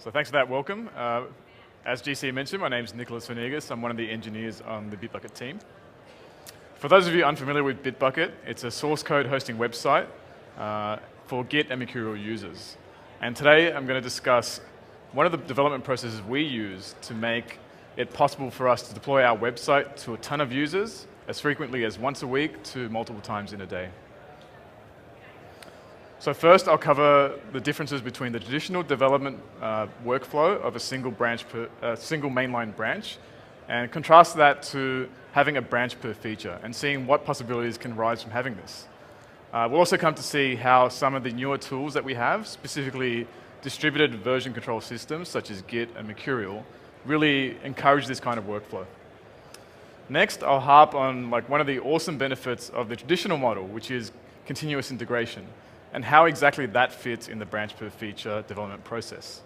So thanks for that welcome. As GC mentioned, my name is Nicholas Venegas. I'm one of the engineers on the Bitbucket team. For those of you unfamiliar with Bitbucket, it's a source code hosting website for Git and Mercurial users. And today I'm going to discuss one of the development processes we use to make it possible for us to deploy our website to a ton of users as frequently as once a week to multiple times in a day. So first, I'll cover the differences between the traditional development workflow of a single mainline branch, and contrast that to having a branch per feature and seeing what possibilities can arise from having this. We'll also come to see how some of the newer tools that we have, specifically distributed version control systems such as Git and Mercurial, really encourage this kind of workflow. Next, I'll harp on one of the awesome benefits of the traditional model, which is continuous integration, and how exactly that fits in the branch per feature development process.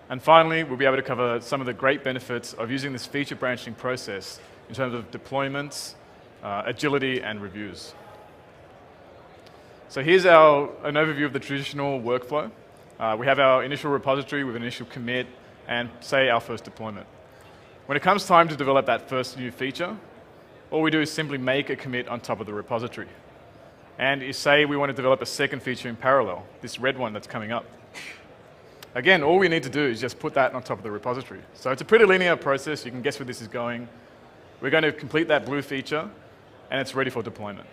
And finally, we'll be able to cover some of the great benefits of using this feature branching process in terms of deployments, agility, and reviews. So here's an overview of the traditional workflow. We have our initial repository with an initial commit and, say, our first deployment. When it comes time to develop that first new feature, all we do is simply make a commit on top of the repository. And say we want to develop a second feature in parallel, this red one that's coming up. Again, all we need to do is just put that on top of the repository. So it's a pretty linear process. You can guess where this is going. We're going to complete that blue feature, and it's ready for deployment.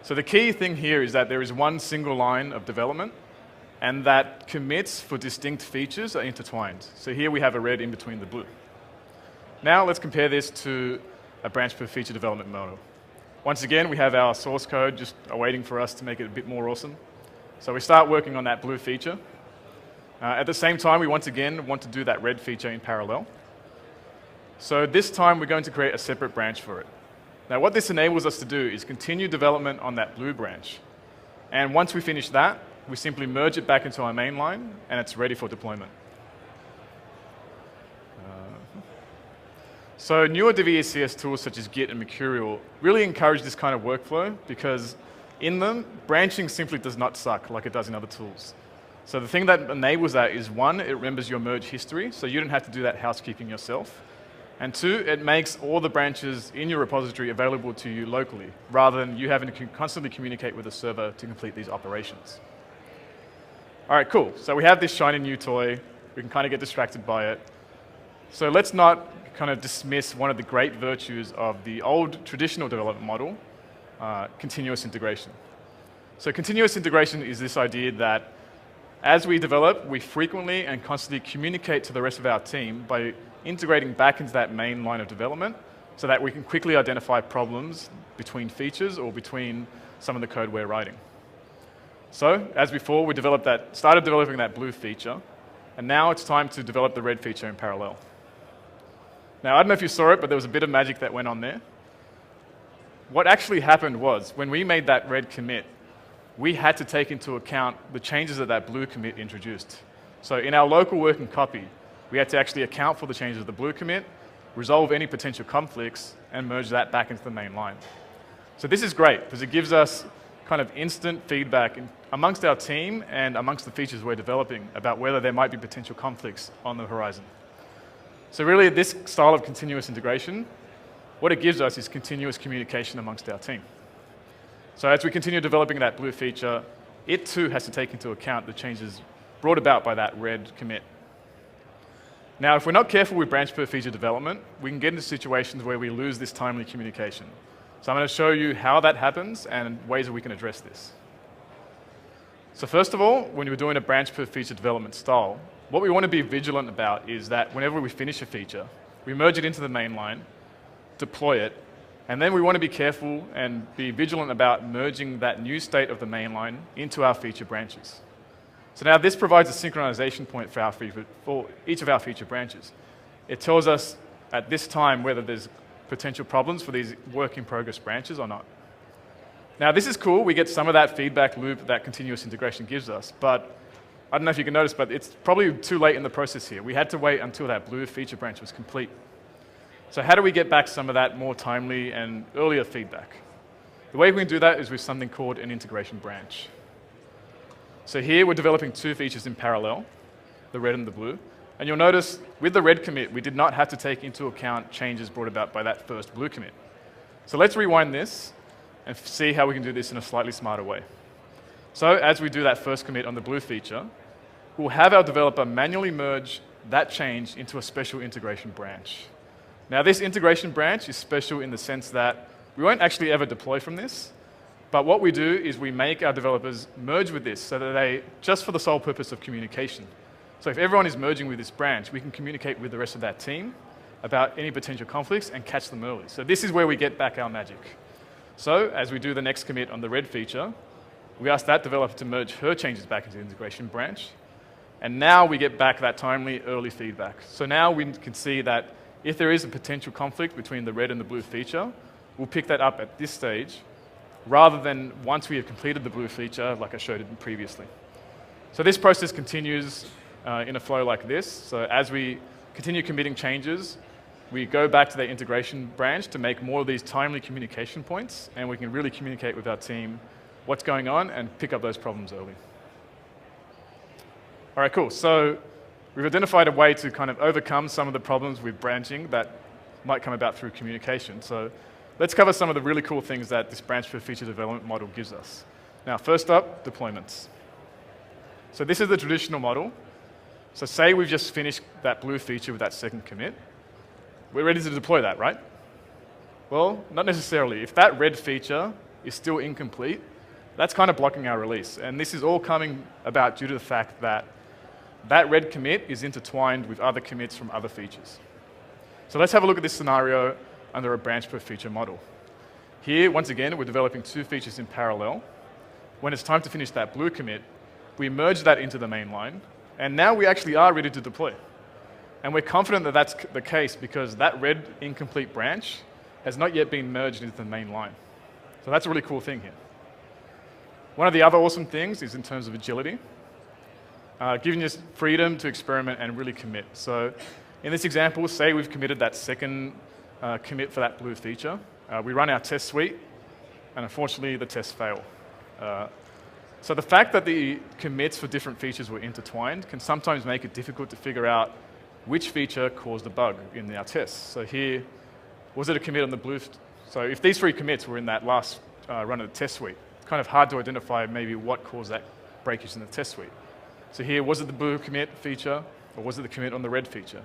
So the key thing here is that there is one single line of development, and that commits for distinct features are intertwined. So here we have a red in between the blue. Now let's compare this to a branch per feature development model. Once again, we have our source code just awaiting for us to make it a bit more awesome. So we start working on that blue feature. At the same time, we once again want to do that red feature in parallel. So this time, we're going to create a separate branch for it. Now, what this enables us to do is continue development on that blue branch. And once we finish that, we simply merge it back into our main line, and it's ready for deployment. So newer DVCS tools such as Git and Mercurial really encourage this kind of workflow because in them, branching simply does not suck like it does in other tools. So the thing that enables that is, one, it remembers your merge history, so you don't have to do that housekeeping yourself. And two, it makes all the branches in your repository available to you locally, rather than you having to constantly communicate with a server to complete these operations. All right, cool. So we have this shiny new toy. We can kind of get distracted by it. So let's not kind of dismiss one of the great virtues of the old traditional development model, continuous integration. So continuous integration is this idea that as we develop, we frequently and constantly communicate to the rest of our team by integrating back into that main line of development so that we can quickly identify problems between features or between some of the code we're writing. So as before, we started developing that blue feature, and now it's time to develop the red feature in parallel. Now, I don't know if you saw it, but there was a bit of magic that went on there. What actually happened was, when we made that red commit, we had to take into account the changes that that blue commit introduced. So in our local working copy, we had to actually account for the changes of the blue commit, resolve any potential conflicts, and merge that back into the main line. So this is great, because it gives us kind of instant feedback amongst our team and amongst the features we're developing about whether there might be potential conflicts on the horizon. So really, this style of continuous integration, what it gives us is continuous communication amongst our team. So as we continue developing that blue feature, it too has to take into account the changes brought about by that red commit. Now, if we're not careful with branch per feature development, we can get into situations where we lose this timely communication. So I'm going to show you how that happens and ways that we can address this. So first of all, when we're doing a branch per feature development style, what we want to be vigilant about is that whenever we finish a feature, we merge it into the main line, deploy it, and then we want to be careful and be vigilant about merging that new state of the main line into our feature branches. So now this provides a synchronization point for each of our feature branches. It tells us at this time whether there's potential problems for these work-in-progress branches or not. Now this is cool. We get some of that feedback loop that continuous integration gives us, but I don't know if you can notice, but it's probably too late in the process here. We had to wait until that blue feature branch was complete. So how do we get back some of that more timely and earlier feedback? The way we can do that is with something called an integration branch. So here we're developing two features in parallel. the red and the blue. And you'll notice with the red commit, we did not have to take into account changes brought about by that first blue commit. So let's rewind this and see how we can do this in a slightly smarter way. So as we do that first commit on the blue feature, we'll have our developer manually merge that change into a special integration branch. Now this integration branch is special in the sense that we won't actually ever deploy from this, but what we do is we make our developers merge with this so that they, just for the sole purpose of communication. So if everyone is merging with this branch, we can communicate with the rest of that team about any potential conflicts and catch them early. So this is where we get back our magic. So as we do the next commit on the red feature, we ask that developer to merge her changes back into the integration branch. And now we get back that timely early feedback. So now we can see that if there is a potential conflict between the red and the blue feature, we'll pick that up at this stage rather than once we have completed the blue feature like I showed it previously. So this process continues in a flow like this. So as we continue committing changes, we go back to the integration branch to make more of these timely communication points, and we can really communicate with our team what's going on and pick up those problems early. All right, cool. So we've identified a way to kind of overcome some of the problems with branching that might come about through communication. So let's cover some of the really cool things that this branch per feature development model gives us. Now, first up, deployments. So this is the traditional model. So say we've just finished that blue feature with that second commit. We're ready to deploy that, right? Well, not necessarily. If that red feature is still incomplete, that's kind of blocking our release. And this is all coming about due to the fact that that red commit is intertwined with other commits from other features. So let's have a look at this scenario under a branch per feature model. Here, once again, we're developing two features in parallel. When it's time to finish that blue commit, we merge that into the mainline, and now we actually are ready to deploy. And we're confident that that's the case because that red incomplete branch has not yet been merged into the main line. So that's a really cool thing here. One of the other awesome things is in terms of agility, giving us freedom to experiment and really commit. So in this example, say we've committed that second commit for that blue feature. We run our test suite, and unfortunately the tests fail. So the fact that the commits for different features were intertwined can sometimes make it difficult to figure out which feature caused a bug in our tests. So here, was it a commit on the blue? So if these three commits were in that last run of the test suite, it's kind of hard to identify maybe what caused that breakage in the test suite. So here, was it the blue commit feature, or was it the commit on the red feature?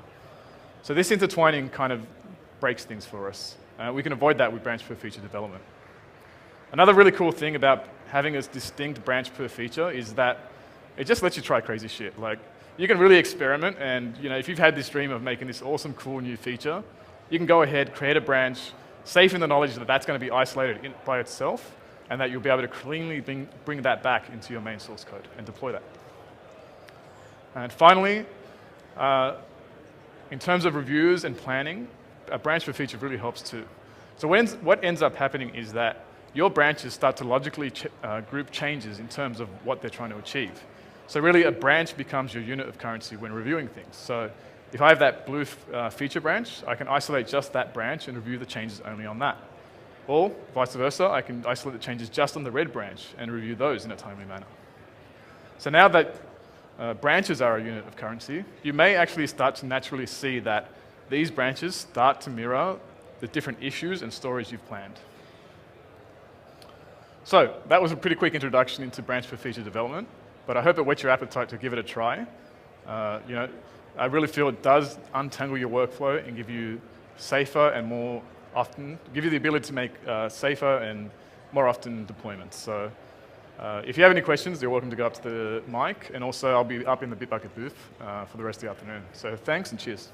So this intertwining kind of breaks things for us. We can avoid that with branch per feature development. Another really cool thing about having a distinct branch per feature is that it just lets you try crazy shit. Like, you can really experiment, and if you've had this dream of making this awesome, cool new feature, you can go ahead, create a branch, safe in the knowledge that that's going to be isolated by itself, and that you'll be able to cleanly bring that back into your main source code and deploy that. And finally, in terms of reviews and planning, a branch per feature really helps too. So what ends up happening is that your branches start to logically group changes in terms of what they're trying to achieve. So really, a branch becomes your unit of currency when reviewing things. So if I have that blue feature branch, I can isolate just that branch and review the changes only on that. Or vice versa, I can isolate the changes just on the red branch and review those in a timely manner. So now that branches are a unit of currency, you may actually start to naturally see that these branches start to mirror the different issues and stories you've planned. So that was a pretty quick introduction into branch per feature development, but I hope it whets your appetite to give it a try. I really feel it does untangle your workflow and give you safer and more often, give you the ability to make safer and more often deployments. So if you have any questions, you're welcome to go up to the mic, and also I'll be up in the Bitbucket booth for the rest of the afternoon. So thanks and cheers.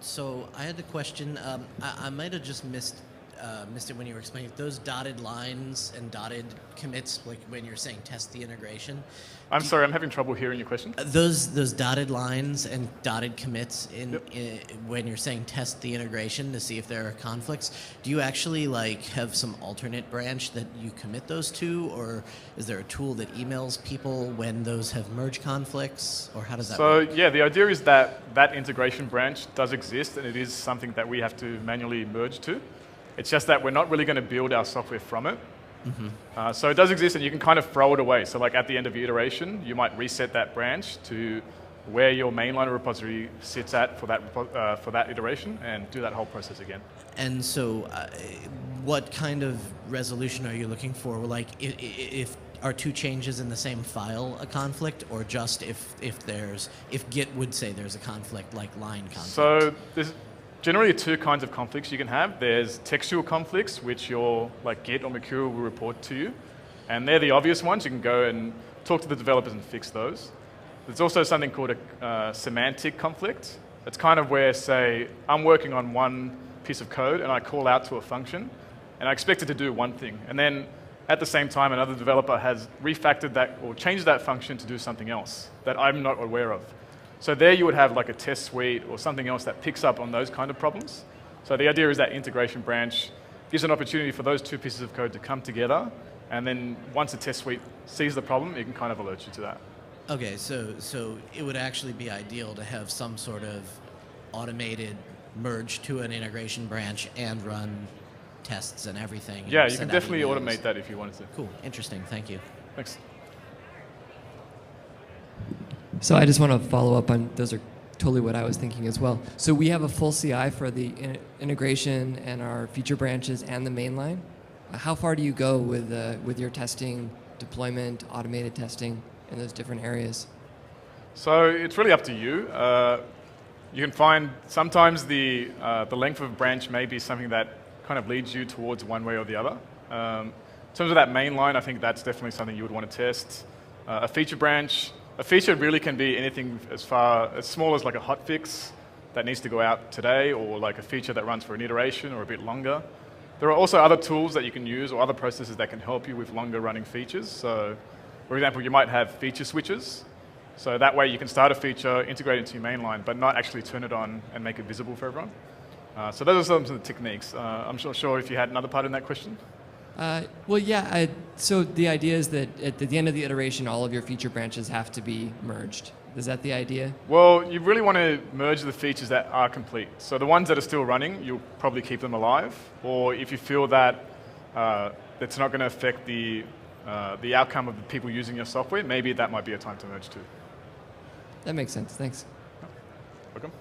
So I had a question. I might have just missed it when you were explaining those dotted lines and dotted commits, like when you're saying test the integration. I'm sorry, I'm having trouble hearing your question. Those dotted lines and dotted commits when you're saying test the integration to see if there are conflicts, do you actually have some alternate branch that you commit those to, or is there a tool that emails people when those have merge conflicts, or how does that work? So yeah, the idea is that that integration branch does exist, and it is something that we have to manually merge to. It's just that we're not really going to build our software from it. So it does exist, and you can kind of throw it away. So like at the end of your iteration, you might reset that branch to where your mainline repository sits at for that iteration, and do that whole process again. And so, what kind of resolution are you looking for? Like, if are two changes in the same file a conflict, or just if Git would say there's a conflict, like line conflict? So there's generally two kinds of conflicts you can have. There's textual conflicts, which your like Git or Mercurial will report to you, and they're the obvious ones. You can go and talk to the developers and fix those. There's also something called a semantic conflict. It's kind of where, say, I'm working on one piece of code and I call out to a function, and I expect it to do one thing, and then at the same time another developer has refactored that or changed that function to do something else that I'm not aware of. So there you would have like a test suite or something else that picks up on those kind of problems. So the idea is that integration branch gives an opportunity for those two pieces of code to come together, and then once the test suite sees the problem, it can kind of alert you to that. Okay, so it would actually be ideal to have some sort of automated merge to an integration branch and run tests and everything. Yeah, and you can send out definitely emails. automate that if you wanted to. Cool, interesting, thank you. Thanks. So I just want to follow up on, those are totally what I was thinking as well. So we have a full CI for the integration and our feature branches and the mainline. How far do you go with your testing, deployment, automated testing in those different areas? So it's really up to you. You can find sometimes the length of a branch may be something that kind of leads you towards one way or the other. In terms of that mainline, I think that's definitely something you would want to test. A feature branch, a feature really can be anything as small as like a hotfix that needs to go out today, or like a feature that runs for an iteration or a bit longer. There are also other tools that you can use or other processes that can help you with longer running features. So, for example, you might have feature switches. So that way you can start a feature, integrate it into your mainline, but not actually turn it on and make it visible for everyone. So those are some of the techniques. I'm not sure if you had another part in that question. Well, yeah. So the idea is that at the end of the iteration, all of your feature branches have to be merged. Is that the idea? Well, you really want to merge the features that are complete. So the ones that are still running, you'll probably keep them alive. Or if you feel that it's not going to affect the outcome of the people using your software, maybe that might be a time to merge too. That makes sense. Thanks. Welcome.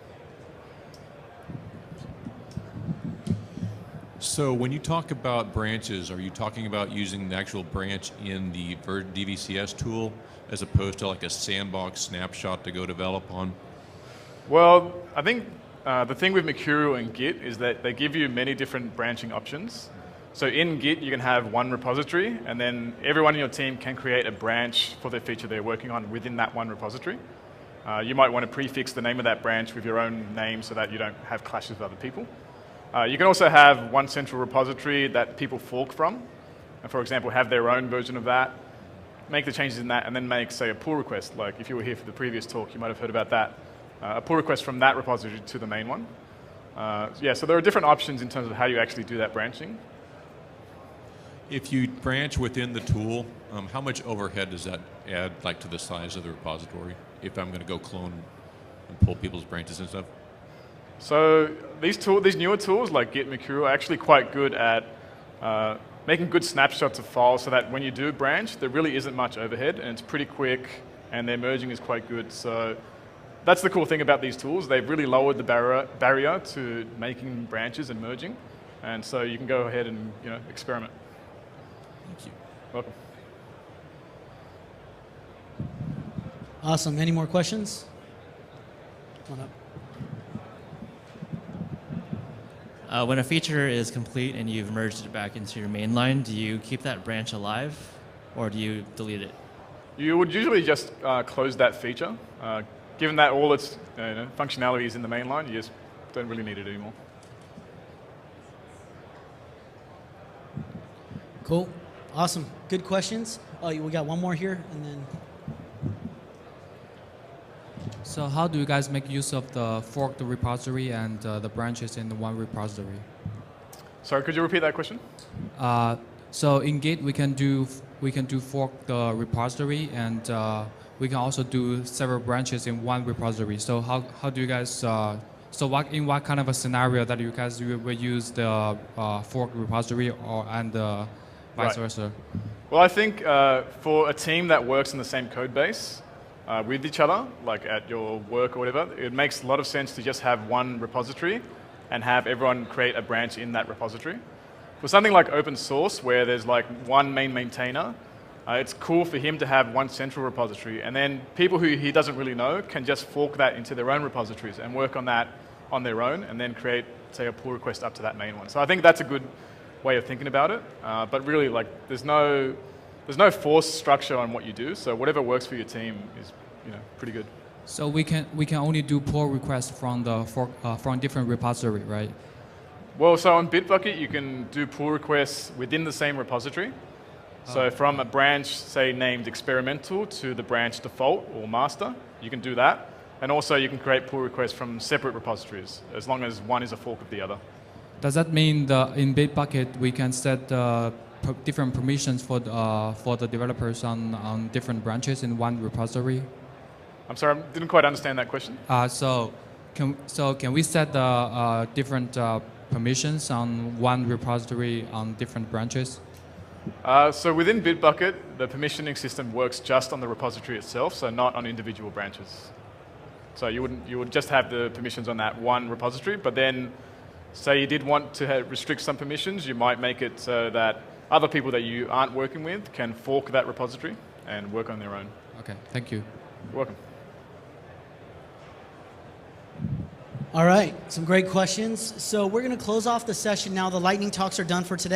So when you talk about branches, are you talking about using the actual branch in the DVCS tool as opposed to like a sandbox snapshot to go develop on? Well, I think the thing with Mercurial and Git is that they give you many different branching options. So in Git, you can have one repository, and then everyone in your team can create a branch for the feature they're working on within that one repository. You might want to prefix the name of that branch with your own name so that you don't have clashes with other people. You can also have one central repository that people fork from, and for example, have their own version of that, make the changes in that, and then make, say, a pull request. Like if you were here for the previous talk, you might have heard about that. A pull request from that repository to the main one. Yeah, so there are different options in terms of how you actually do that branching. If you branch within the tool, how much overhead does that add, like to the size of the repository, if I'm going to go clone and pull people's branches and stuff? So these newer tools like Git, Mercurial are actually quite good at making good snapshots of files so that when you do branch, there really isn't much overhead, and it's pretty quick, and their merging is quite good. So that's the cool thing about these tools. They've really lowered the barrier to making branches and merging, and so you can go ahead and experiment. Thank you. Welcome. Awesome. Any more questions? Come on up. When a feature is complete and you've merged it back into your mainline, do you keep that branch alive, or do you delete it? You would usually just close that feature. Given that all its functionality is in the mainline, you just don't really need it anymore. Cool. Awesome. Good questions. Oh, we got one more here, and then. So how do you guys make use of the forked repository and the branches in the one repository? Sorry, could you repeat that question? So in Git we can do fork the repository, and we can also do several branches in one repository. So how do you guys in what kind of a scenario that you guys will use the forked repository and vice Right. versa? Well, I think for a team that works in the same code base with each other, like at your work or whatever, it makes a lot of sense to just have one repository and have everyone create a branch in that repository. For something like open source, where there's like one main maintainer, it's cool for him to have one central repository, and then people who he doesn't really know can just fork that into their own repositories and work on that on their own, and then create, say, a pull request up to that main one. So I think that's a good way of thinking about it. But really, like, there's no forced structure on what you do. So whatever works for your team is, pretty good. So we can only do pull requests from from different repository, right? Well, so on Bitbucket, you can do pull requests within the same repository. So from a branch, say, named experimental to the branch default or master, you can do that. And also you can create pull requests from separate repositories, as long as one is a fork of the other. Does that mean in Bitbucket we can set different permissions for the developers on different branches in one repository? I'm sorry, I didn't quite understand that question. So can we set different permissions on one repository on different branches? So within Bitbucket, the permissioning system works just on the repository itself, so not on individual branches. So you would just have the permissions on that one repository, but then say you did want to restrict some permissions, you might make it so that other people that you aren't working with can fork that repository and work on their own. Okay, thank you. You're welcome. All right, some great questions. So we're going to close off the session now. The lightning talks are done for today.